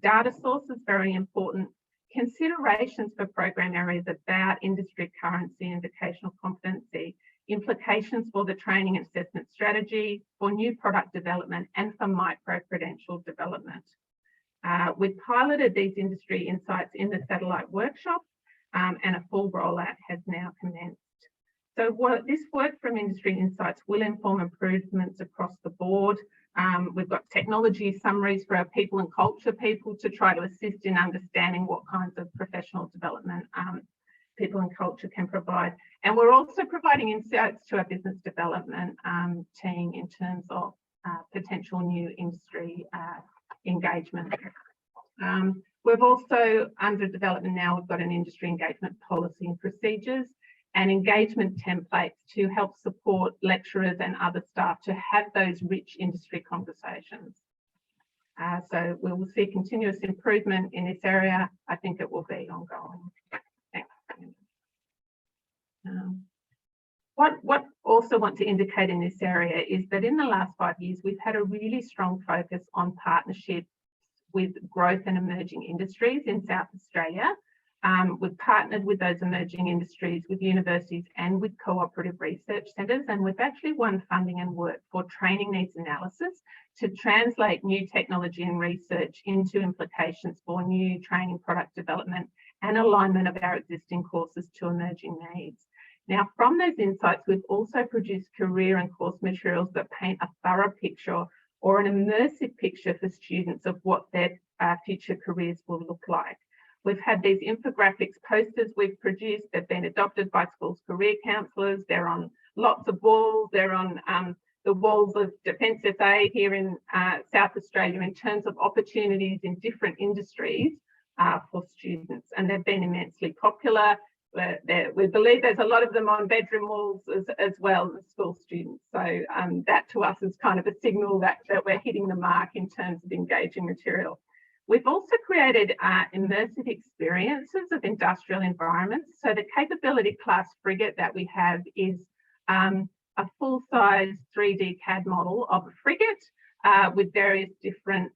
data sources, very important, considerations for program areas about industry currency and vocational competency, implications for the training and assessment strategy, for new product development, and for micro-credential development. We've piloted these industry insights in the satellite workshop, and a full rollout has now commenced. So this work from industry insights will inform improvements across the board. We've got technology summaries for our people and culture people to try to assist in understanding what kinds of professional development people and culture can provide. And we're also providing insights to our business development team in terms of potential new industry engagement. We've also, under development now, we've got an industry engagement policy and procedures and engagement templates to help support lecturers and other staff to have those rich industry conversations. So we will see continuous improvement in this area. I think it will be ongoing. Thanks. What also want to indicate in this area is that in the last 5 years, we've had a really strong focus on partnerships with growth and emerging industries in South Australia. We've partnered with those emerging industries, with universities and with cooperative research centres, and we've actually won funding and work for training needs analysis to translate new technology and research into implications for new training product development and alignment of our existing courses to emerging needs. Now, from those insights, we've also produced career and course materials that paint a thorough picture or an immersive picture for students of what their future careers will look like. We've had these infographics posters we've produced. They've been adopted by schools' career counsellors. They're on lots of walls. They're on the walls of Defence SA here in South Australia in terms of opportunities in different industries for students. And they've been immensely popular. We believe there's a lot of them on bedroom walls as well as school students. So that to us is kind of a signal that we're hitting the mark in terms of engaging material. We've also created immersive experiences of industrial environments. So the capability class frigate that we have is a full-size 3D CAD model of a frigate with various different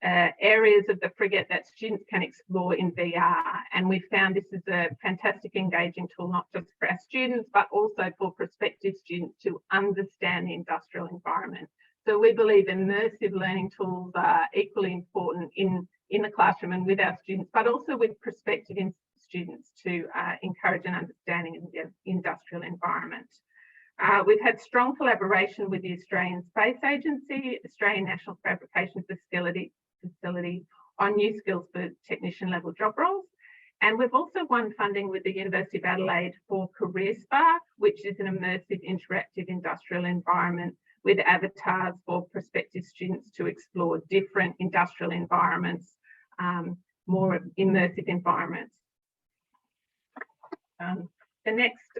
areas of the frigate that students can explore in VR. And we found this is a fantastic engaging tool, not just for our students, but also for prospective students to understand the industrial environment. So we believe immersive learning tools are equally important in the classroom and with our students, but also with prospective students to encourage an understanding of the industrial environment. We've had strong collaboration with the Australian Space Agency, Australian National Fabrication Facility on new skills for technician level job roles. And we've also won funding with the University of Adelaide for Career Spark, which is an immersive interactive industrial environment with avatars for prospective students to explore different industrial environments, more immersive environments. The next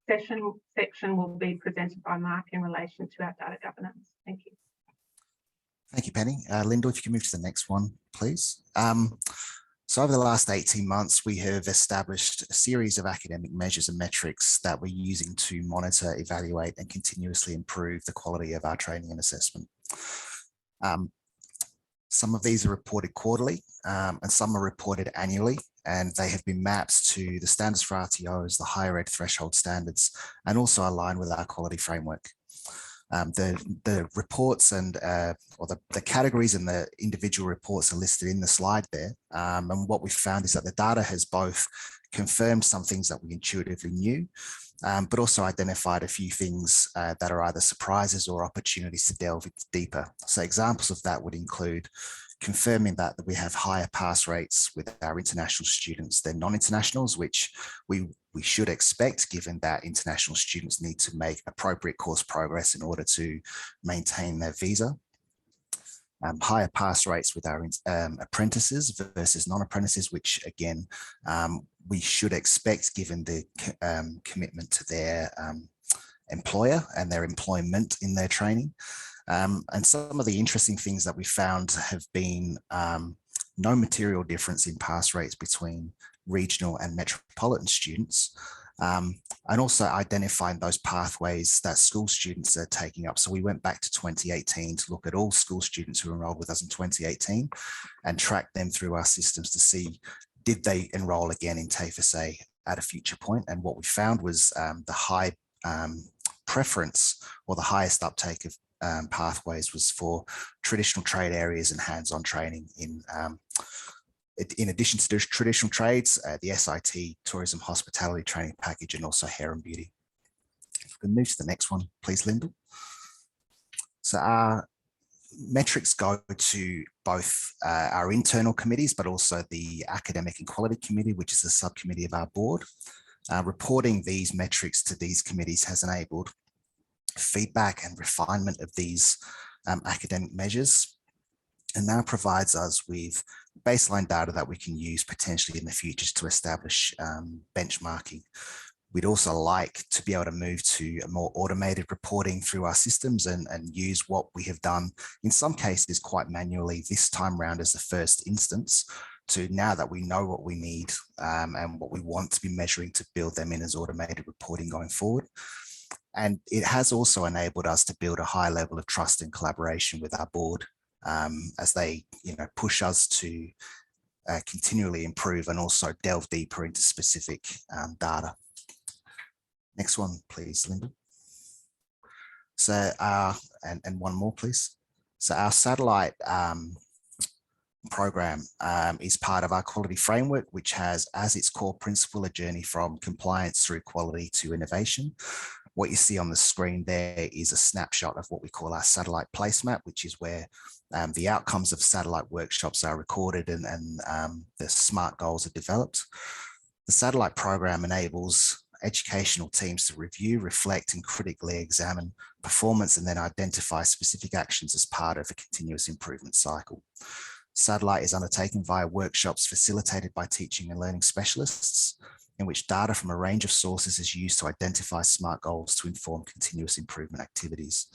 section will be presented by Mark in relation to our data governance. Thank you. Thank you, Penny. Lyndall, if you can move to the next one, please. So over the last 18 months, we have established a series of academic measures and metrics that we're using to monitor, evaluate, and continuously improve the quality of our training and assessment. Some of these are reported quarterly and some are reported annually, and they have been mapped to the standards for RTOs, the higher ed threshold standards, and also align with our quality framework. The reports and or the categories and the individual reports are listed in the slide there. And what we found is that the data has both confirmed some things that we intuitively knew, but also identified a few things that are either surprises or opportunities to delve deeper. So examples of that would include confirming that we have higher pass rates with our international students than non-internationals, which we should expect given that international students need to make appropriate course progress in order to maintain their visa. Higher pass rates with our apprentices versus non-apprentices, which again, we should expect given the commitment to their employer and their employment in their training. And some of the interesting things that we found have been no material difference in pass rates between regional and metropolitan students, and also identifying those pathways that school students are taking up. So we went back to 2018 to look at all school students who enrolled with us in 2018 and track them through our systems to see, did they enroll again in TAFE at a future point? And what we found was the high preference or the highest uptake of pathways was for traditional trade areas and hands-on training in addition to the traditional trades, the SIT, tourism, hospitality training package, and also hair and beauty. If we can move to the next one, please, Lyndall. So our metrics go to both our internal committees, but also the Academic and Quality Committee, which is a subcommittee of our board. Reporting these metrics to these committees has enabled feedback and refinement of these academic measures, and now provides us with baseline data that we can use potentially in the future to establish benchmarking. We'd also like to be able to move to a more automated reporting through our systems and use what we have done in some cases quite manually this time around as the first instance, to now that we know what we need and what we want to be measuring to build them in as automated reporting going forward. And it has also enabled us to build a high level of trust and collaboration with our board as they push us to continually improve and also delve deeper into specific data. Next one, please, Linda. So, and one more, please. So our satellite program is part of our quality framework, which has as its core principle a journey from compliance through quality to innovation. What you see on the screen there is a snapshot of what we call our satellite placemat, which is where the outcomes of satellite workshops are recorded and the SMART goals are developed. The satellite program enables educational teams to review, reflect, and critically examine performance and then identify specific actions as part of a continuous improvement cycle. Satellite is undertaken via workshops facilitated by teaching and learning specialists, in which data from a range of sources is used to identify SMART goals to inform continuous improvement activities.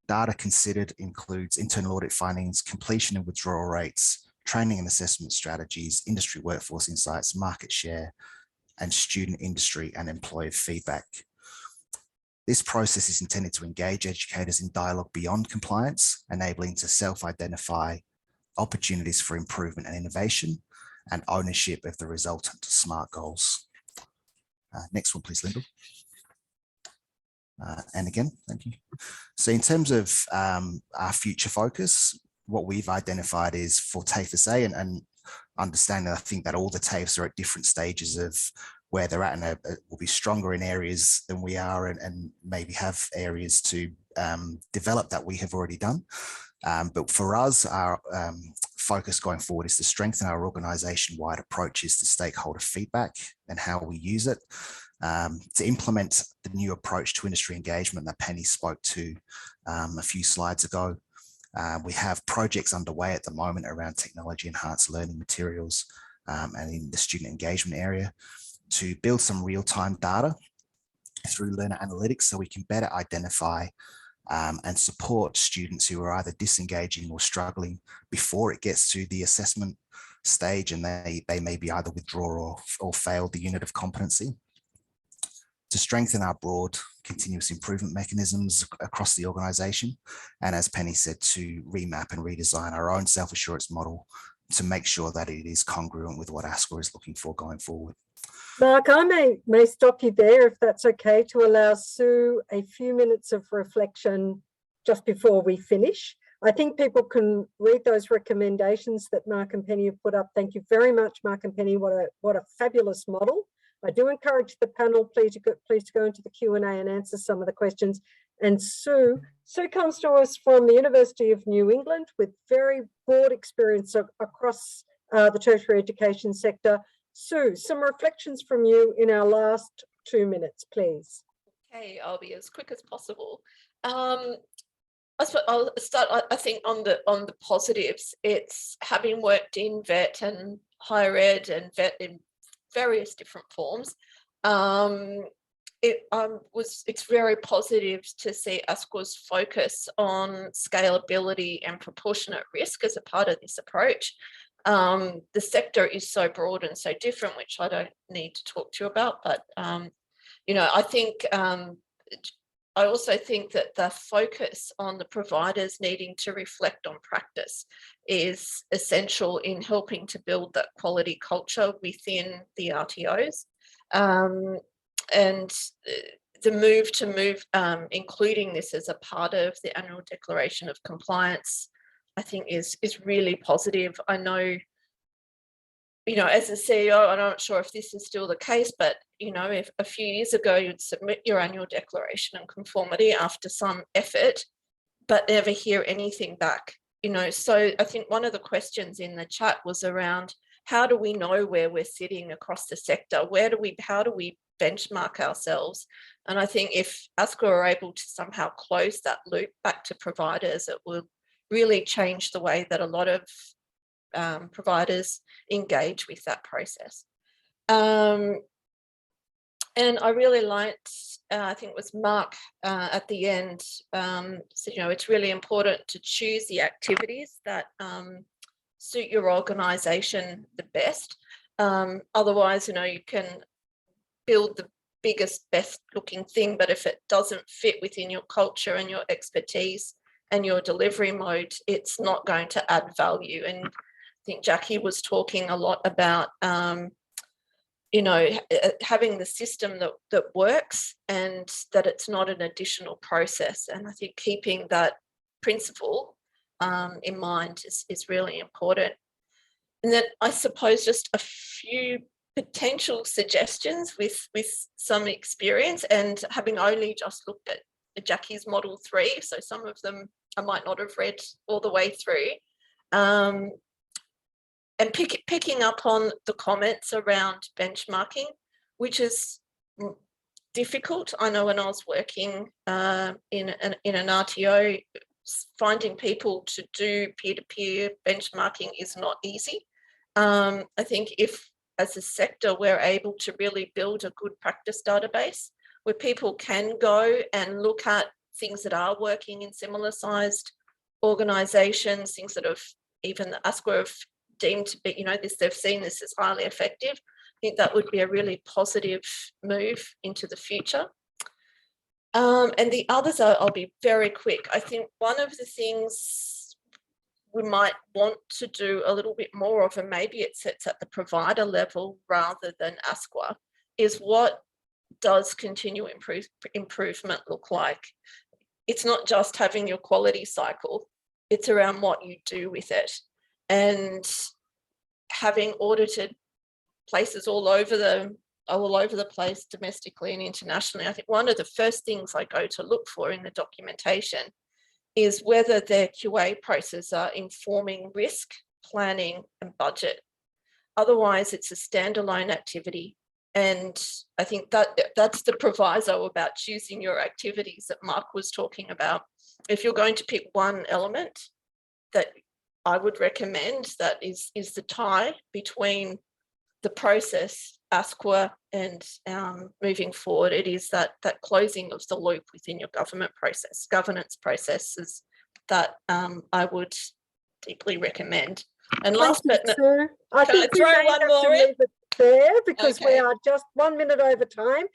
Data considered includes internal audit findings, completion and withdrawal rates, training and assessment strategies, industry workforce insights, market share, and student, industry, and employer feedback. This process is intended to engage educators in dialogue beyond compliance, enabling to self-identify opportunities for improvement and innovation, and ownership of the resultant SMART goals. Next one, please, Lyndall. And again, thank you. So in terms of our future focus, what we've identified is for TAFE and understanding, I think that all the TAFEs are at different stages of where they're at, and will be stronger in areas than we are, and maybe have areas to develop that we have already done. But for us, our focus going forward is to strengthen our organisation-wide approaches to stakeholder feedback and how we use it, to implement the new approach to industry engagement that Penny spoke to a few slides ago. We have projects underway at the moment around technology-enhanced learning materials and in the student engagement area to build some real-time data through learner analytics so we can better identify and support students who are either disengaging or struggling before it gets to the assessment stage, and they maybe either withdraw or fail the unit of competency. To strengthen our broad continuous improvement mechanisms across the organisation, and as Penny said, to remap and redesign our own self-assurance model to make sure that it is congruent with what ASQA is looking for going forward. Mark, I may stop you there if that's okay, to allow Sue a few minutes of reflection just before we finish. I think people can read those recommendations that Mark and Penny have put up. Thank you very much, Mark and Penny. What a fabulous model. I do encourage the panel, please to go into the Q&A and answer some of the questions. And Sue comes to us from the University of New England with very broad experience across the tertiary education sector. Sue, some reflections from you in our last 2 minutes, please. Okay, I'll be as quick as possible. I'll start, I think, on the positives. It's having worked in vet and higher ed and vet in various different forms. It's very positive to see ASQA's focus on scalability and proportionate risk as a part of this approach. The sector is so broad and so different, which I don't need to talk to you about, but you know, I also think that the focus on the providers needing to reflect on practice is essential in helping to build that quality culture within the RTOs. And the move to including this as a part of the annual declaration of compliance, I think is really positive. I know, you know, as a CEO, I'm not sure if this is still the case, but, you know, if a few years ago you'd submit your annual declaration and conformity after some effort, but never hear anything back, you know. So I think one of the questions in the chat was around, how do we know where we're sitting across the sector? How do we benchmark ourselves? And I think if ASQA are able to somehow close that loop back to providers, it will really change the way that a lot of providers engage with that process. And I really liked, I think it was Mark at the end, said, you know, it's really important to choose the activities that suit your organisation the best. Otherwise, you know, you can build the biggest, best looking thing, but if it doesn't fit within your culture and your expertise and your delivery mode, it's not going to add value. And I think Jackie was talking a lot about, you know, having the system that works and that it's not an additional process. And I think keeping that principle in mind is really important. And then I suppose just a few potential suggestions with some experience, and having only just looked at Jackie's model 3, so some of them I might not have read all the way through, and picking up on the comments around benchmarking, which is difficult. I know when I was working in an RTO, finding people to do peer-to-peer benchmarking is not easy. I think if as a sector we're able to really build a good practice database where people can go and look at things that are working in similar sized organisations, things that have even the ASQA have deemed to be, they've seen this as highly effective. I think that would be a really positive move into the future. And the others, I'll be very quick. I think one of the things we might want to do a little bit more of, and maybe it sits at the provider level rather than ASQA, is what does continual improvement look like? It's not just having your quality cycle, it's around what you do with it. And having audited places all over the place, domestically and internationally, I think one of the first things I go to look for in the documentation is whether their QA processes are informing risk, planning and budget. Otherwise, it's a standalone activity. And I think that's the proviso about choosing your activities that Mark was talking about. If you're going to pick one element that I would recommend, that is the tie between the process, ASQA, and moving forward, it is that closing of the loop within your governance processes that I would deeply recommend. And last but not, I can I think we throw may one have more to in? leave it there because we Okay. are just 1 minute over time.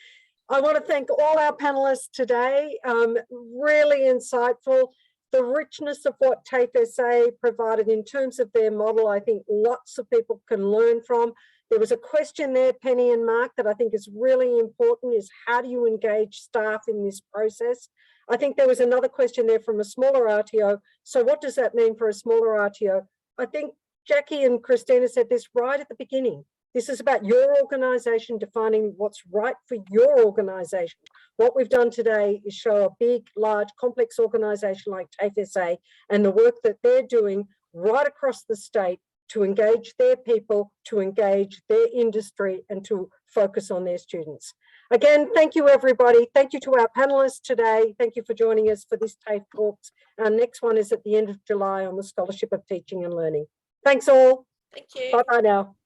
I want to thank all our panelists today. Really insightful. The richness of what TAFE SA provided in terms of their model, I think lots of people can learn from. There was a question there, Penny and Mark, that I think is really important, is how do you engage staff in this process? I think there was another question there from a smaller RTO. So what does that mean for a smaller RTO? I think Jackie and Christina said this right at the beginning. This is about your organisation defining what's right for your organisation. What we've done today is show a big, large, complex organisation like TAFE SA and the work that they're doing right across the state to engage their people, to engage their industry and to focus on their students. Again, thank you everybody. Thank you to our panelists today. Thank you for joining us for this TAFE Talks. Our next one is at the end of July on the Scholarship of Teaching and Learning. Thanks all. Thank you. Bye-bye now.